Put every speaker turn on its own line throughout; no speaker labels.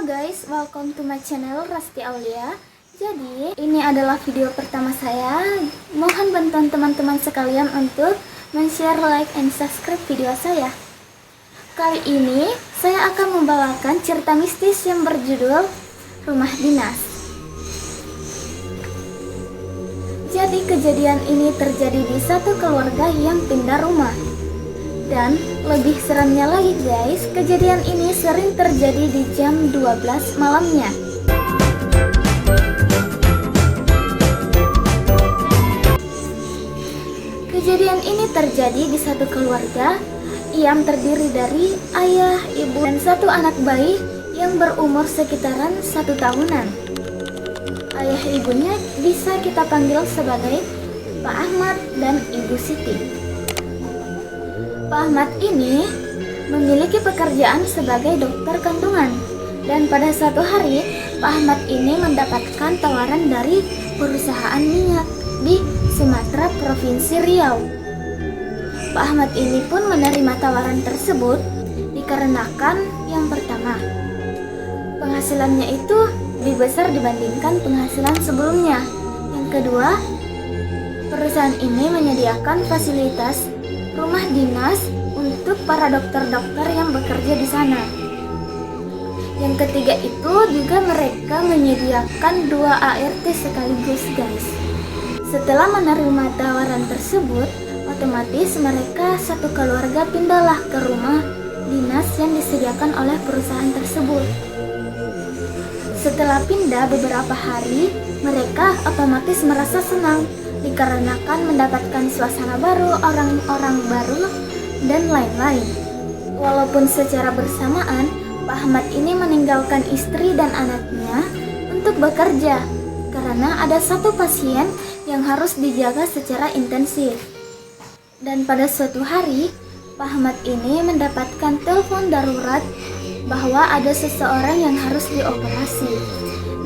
guys, welcome to my channel Rasti Aulia. Jadi ini adalah video pertama saya. Mohon bantuan teman-teman sekalian untuk men-share, like, and subscribe video saya. Kali ini saya akan membawakan cerita mistis yang berjudul Rumah Dinas. Jadi kejadian ini terjadi di satu keluarga yang pindah rumah. Dan lebih seramnya lagi guys, kejadian ini sering terjadi di jam 12 malamnya. Kejadian ini terjadi di satu keluarga yang terdiri dari ayah, ibu, dan satu anak bayi yang berumur sekitaran 1 tahunan. Ayah ibunya bisa kita panggil sebagai Pak Ahmad dan Ibu Siti. Pak Ahmad ini memiliki pekerjaan sebagai dokter kandungan, dan pada suatu hari Pak Ahmad ini mendapatkan tawaran dari perusahaan minyak di Sumatera Provinsi Riau. Pak Ahmad ini pun menerima tawaran tersebut dikarenakan yang pertama, penghasilannya itu lebih besar dibandingkan penghasilan sebelumnya. Yang kedua, perusahaan ini menyediakan fasilitas rumah dinas untuk para dokter-dokter yang bekerja di sana. Yang ketiga itu juga mereka menyediakan 2 ART sekaligus guys. Setelah menerima tawaran tersebut, otomatis mereka satu keluarga pindahlah ke rumah dinas yang disediakan oleh perusahaan tersebut. Setelah pindah beberapa hari, mereka otomatis merasa senang dikarenakan mendapatkan suasana baru, orang-orang baru, dan lain-lain. Walaupun secara bersamaan, Pak Ahmad ini meninggalkan istri dan anaknya untuk bekerja karena ada satu pasien yang harus dijaga secara intensif. Dan pada suatu hari, Pak Ahmad ini mendapatkan telepon darurat bahwa ada seseorang yang harus dioperasi.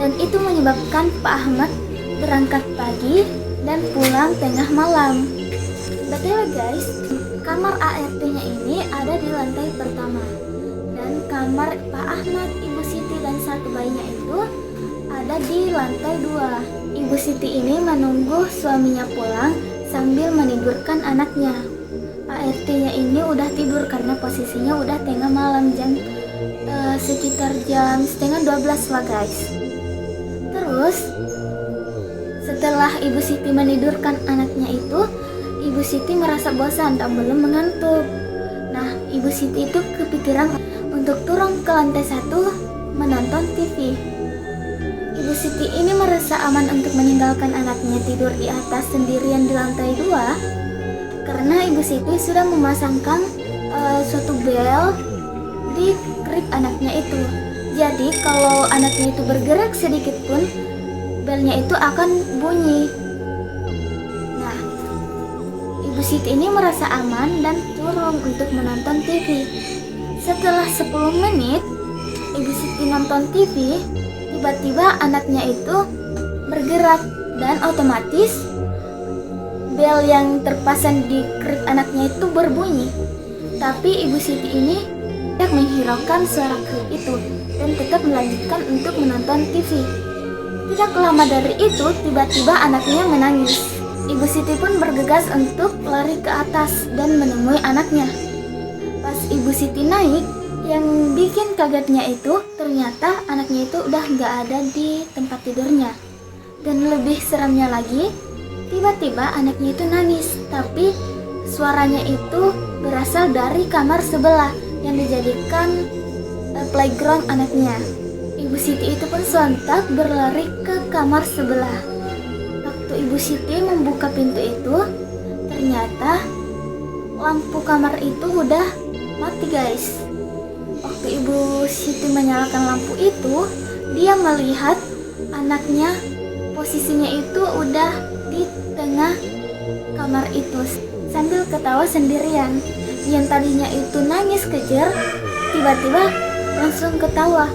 Dan itu menyebabkan Pak Ahmad berangkat pagi dan pulang tengah malam. Betul guys, kamar ART-nya ini ada di lantai pertama, dan kamar Pak Ahmad, Ibu Siti, dan satu bayinya itu ada di lantai 2. Ibu Siti ini menunggu suaminya pulang sambil menidurkan anaknya. ART-nya ini udah tidur karena posisinya udah tengah malam, sekitar jam setengah 12 lah guys. Terus setelah Ibu Siti menidurkan anaknya itu, Ibu Siti merasa bosan dan belum mengantuk. Nah, Ibu Siti itu kepikiran untuk turun ke lantai 1 menonton TV. Ibu Siti ini merasa aman untuk meninggalkan anaknya tidur di atas sendirian di lantai 2 karena Ibu Siti sudah memasangkan suatu bel di krip anaknya itu. Jadi kalau anaknya itu bergerak sedikit pun, belnya itu akan bunyi. Nah, Ibu Siti ini merasa aman dan turun untuk menonton TV. Setelah 10 menit Ibu Siti nonton TV, tiba-tiba anaknya itu bergerak dan otomatis bel yang terpasang di krip anaknya itu berbunyi. Tapi Ibu Siti ini tidak menghiraukan suara krip itu dan tetap melanjutkan untuk menonton TV. Tidak lama dari itu, tiba-tiba anaknya menangis. Ibu Siti pun bergegas untuk lari ke atas dan menemui anaknya. Pas Ibu Siti naik, yang bikin kagetnya itu ternyata anaknya itu udah nggak ada di tempat tidurnya. Dan lebih seramnya lagi, tiba-tiba anaknya itu nangis, tapi suaranya itu berasal dari kamar sebelah yang dijadikan playground anaknya. Ibu Siti itu pun sontak berlari ke kamar sebelah. Waktu Ibu Siti membuka pintu itu, ternyata lampu kamar itu udah mati guys. Waktu Ibu Siti menyalakan lampu itu, dia melihat anaknya posisinya itu udah di tengah kamar itu sambil ketawa sendirian. Yang tadinya itu nangis kejer, tiba-tiba langsung ketawa.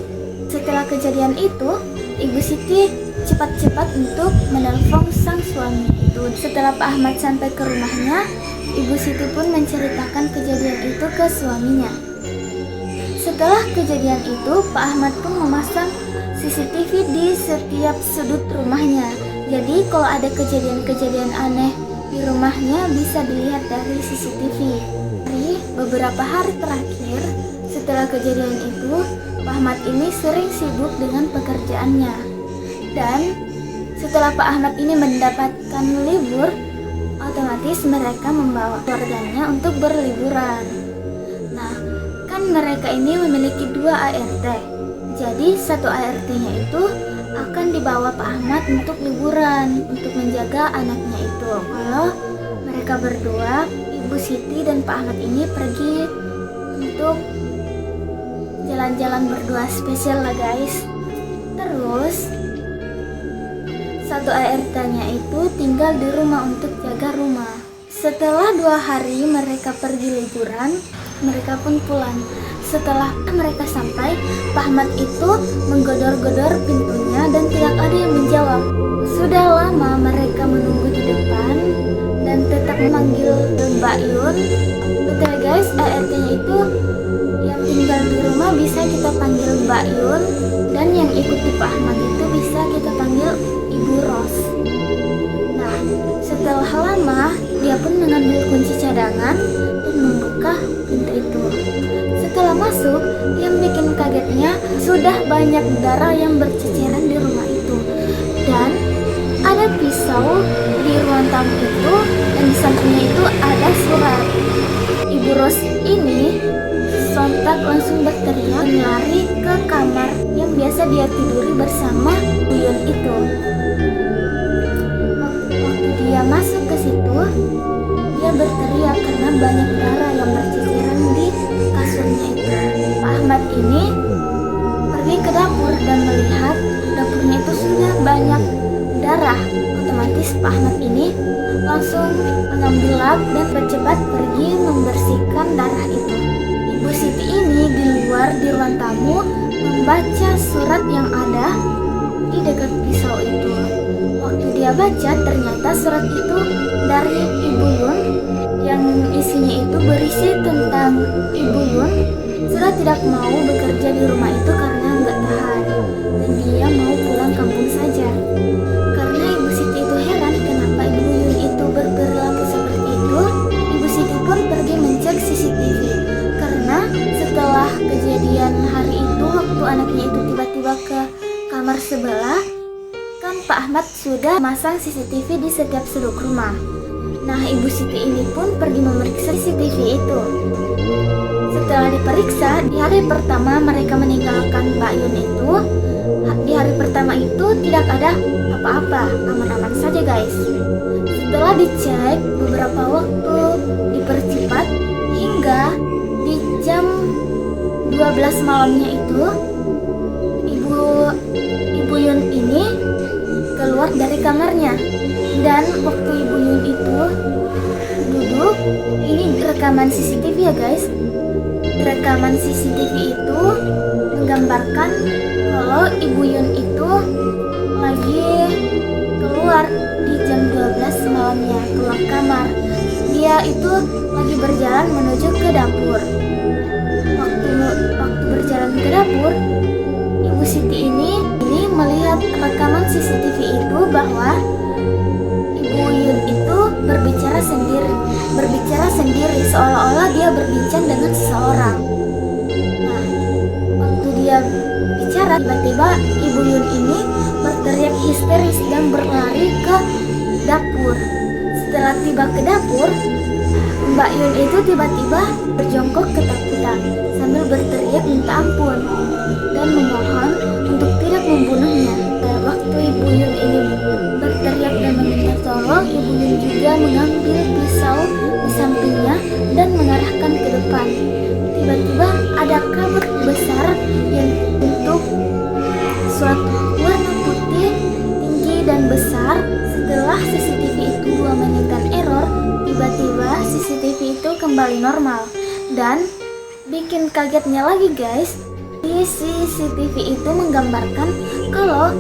Setelah kejadian itu, Ibu Siti cepat-cepat untuk menelpon sang suami itu. Setelah Pak Ahmad sampai ke rumahnya, Ibu Siti pun menceritakan kejadian itu ke suaminya. Setelah kejadian itu, Pak Ahmad pun memasang CCTV di setiap sudut rumahnya. Jadi kalau ada kejadian-kejadian aneh di rumahnya bisa dilihat dari CCTV. Beberapa hari terakhir setelah kejadian itu, Pak Ahmad ini sering sibuk dengan pekerjaannya. Dan setelah Pak Ahmad ini mendapatkan libur, otomatis mereka membawa keluarganya untuk berliburan. Nah, kan mereka ini memiliki 2 ART. Jadi satu ART-nya itu akan dibawa Pak Ahmad untuk liburan, untuk menjaga anaknya itu. Kalau mereka berdua, Ibu Siti dan Pak Ahmad ini pergi untuk jalan-jalan berdua spesial lah guys. Terus satu ART-nya itu tinggal di rumah untuk jaga rumah. Setelah 2 hari mereka pergi liburan, mereka pun pulang. Setelah mereka sampai, Pak Ahmad itu menggodor-godor pintunya dan tidak ada yang menjawab. Sudah lama mereka menunggu di depan dan tetap memanggil Mbak Yun. Betul guys, ART-nya itu yang tinggal di rumah bisa kita panggil Mbak Yun, dan yang ikuti Pak Ahmad itu bisa kita panggil Ibu Ros. Nah, setelah lama dia pun mengambil kunci cadangan dan membuka pintu itu. Setelah masuk, yang bikin kagetnya sudah banyak darah yang berceceran di rumah itu, dan ada pisau di ruang tamu itu, dan di sampingnya itu ada surat. Ibu Ros ini sontak langsung berteriak dan lari ke kamar yang biasa dia tiduri bersama Bu Yun itu. Waktu dia masuk ke situ, dia berteriak karena banyak darah yang berceceran di kasurnya itu. Pak Ahmad ini pergi ke dapur dan melihat dapurnya itu sudah banyak darah. Otomatis Pak Ahmad ini langsung mengambil lap dan bercepat pergi membersihkan darah itu. Ibu Siti ini di luar di ruang tamu membaca surat yang ada di dekat pisau itu. Waktu dia baca, ternyata surat itu dari Ibu Yun yang isinya itu berisi tentang Ibu Yun sudah tidak mau bekerja di rumah itu karena nggak tahan, dan dia mau pulang kampung saja. Karena Ibu Siti itu heran kenapa Ibu Yun itu berperilaku seperti itu, Ibu Siti pun pergi mencek CCTV. Karena setelah kejadian hari itu, waktu anaknya itu tiba-tiba ke kamar sebelah, kan Pak Ahmad sudah masang CCTV di setiap sudut rumah. Nah, Ibu Siti ini pun pergi memeriksa CCTV itu. Setelah diperiksa, di hari pertama mereka meninggalkan Mbak Yun itu, di hari pertama itu tidak ada apa-apa, aman-aman saja guys. Setelah dicek beberapa waktu dipercepat hingga di jam 12 malamnya itu, Ibu Yun ini keluar dari kamarnya, dan waktu Ibu Yun itu duduk, ini rekaman CCTV ya guys. Rekaman CCTV itu menggambarkan kalau Ibu Yun itu lagi keluar di jam 12 malamnya, keluar kamar. Dia itu lagi berjalan menuju ke dapur. Waktu berjalan ke dapur, Ibu Siti ini melihat rekaman CCTV itu bahwa Ibu Yun itu berbicara sendiri seolah-olah dia berbincang dengan seseorang. Nah, waktu dia bicara, tiba-tiba Ibu Yun ini berteriak histeris dan berlari ke dapur. Setelah tiba ke dapur, Mbak Yun itu tiba-tiba berjongkok ketakutan sambil berteriak minta ampun dan memohon untuk tidak membunuhnya. Waktu Ibu Yun ini berteriak dan meminta tolong, Ibu Yun juga mengambil pisau di sampingnya dan mengarahkan ke depan. Tiba-tiba ada kabut besar yang bentuk suatu warna putih tinggi dan besar. Setelah CCTV itu 2 menitan error, tiba-tiba CCTV itu kembali normal. Dan bikin kagetnya lagi guys, di CCTV itu menggambarkan kalau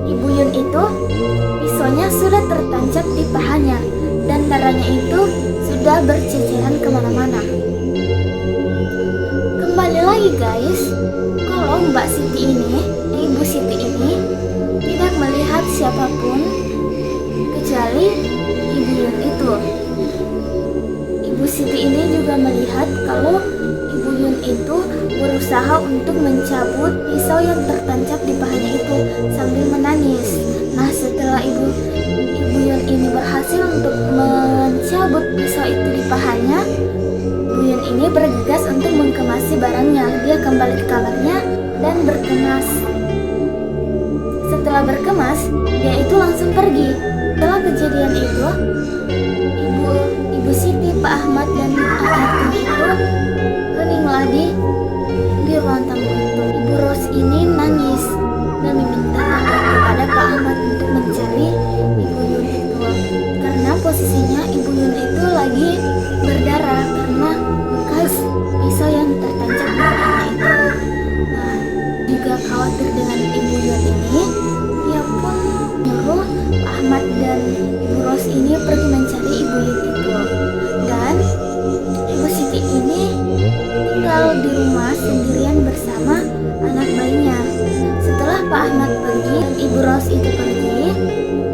Ibu Yun itu pisaunya sudah tertancap di pahanya dan darahnya itu sudah berceceran kemana-mana. Kembali lagi guys, kalau Mbak Siti ini, Ibu Siti ini tidak melihat siapapun kecuali Ibu Yun itu. Ibu Siti ini juga melihat kalau Ibu Yun itu berusaha untuk mencabut pisau yang tertancap di pahanya itu sambil menangis. Nah, setelah Ibu Yun ini berhasil untuk mencabut pisau itu di pahanya, Ibu Yun ini bergegas untuk mengkemasi barangnya. Dia kembali ke kamarnya dan berkemas. Setelah berkemas, dia itu langsung pergi. Setelah kejadian itu, Ibu Siti, Pak Ahmad, dan Anak itu heninglah di ruang tamu itu. Ibu Ros ini nangis dan meminta tolong kepada Pak Ahmad untuk mencari Ibu Yun itu, karena posisinya Ibu Yun itu lagi berdarah karena bekas pisau yang tertancap di pahanya itu. Nah, juga khawatir dengan Ibu Yun ini, dia pun nyuruh Pak Ahmad dan Ibu Ros ini pergi mencari Ibu Yun itu. Dan Ibu Siti ini tinggal di rumah sendirian bersama anak bayinya. Setelah Pak Ahmad pergi dan Ibu Ros itu pergi,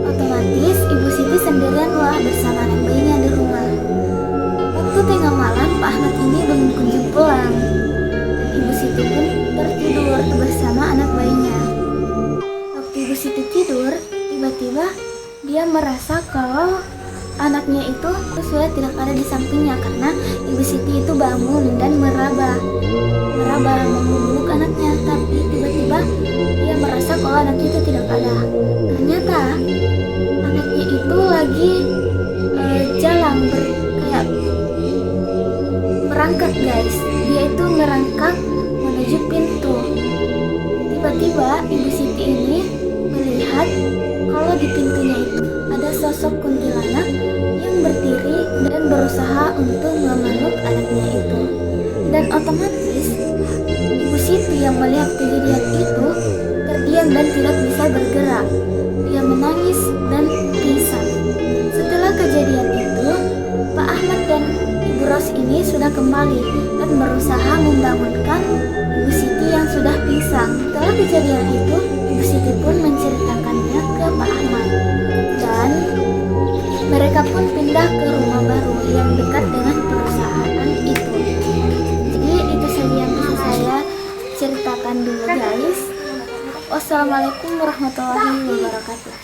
otomatis Ibu Siti sendirianlah bersama anak bayinya di rumah. Waktu tengah malam, Pak Ahmad ini belum kunjung pulang. Ibu Siti pun tertidur bersama anak bayinya. Waktu Ibu Siti tidur, tiba-tiba dia merasa kalau anaknya itu sudah tidak ada di sampingnya, karena Ibu Siti itu bangun dan meraba memeluk anaknya. Tapi tiba-tiba dia merasa kalau anaknya itu tidak ada. Ternyata anaknya itu lagi jalan kayak merangkak guys. Dia itu merangkak menuju pintu. Tiba-tiba Ibu Siti ini melihat kalau di pintunya itu ada sosok kuntilanak yang berdiri dan berusaha untuk memeluk anaknya itu. Dan otomatis Ibu Siti yang melihat kejadian itu terdiam dan tidak bisa bergerak. Dia menangis dan pingsan. Setelah kejadian itu, Pak Ahmad dan Ibu Ros ini sudah kembali dan berusaha membangunkan Ibu Siti yang sudah pingsan. Setelah kejadian itu, Ibu Siti pun menceritakannya ke Pak Ahmad. Dan mereka pun pindah ke rumah baru yang dekat dengan perusahaan itu. Jadi itu saja yang bisa saya ceritakan dulu guys. Wassalamualaikum warahmatullahi wabarakatuh.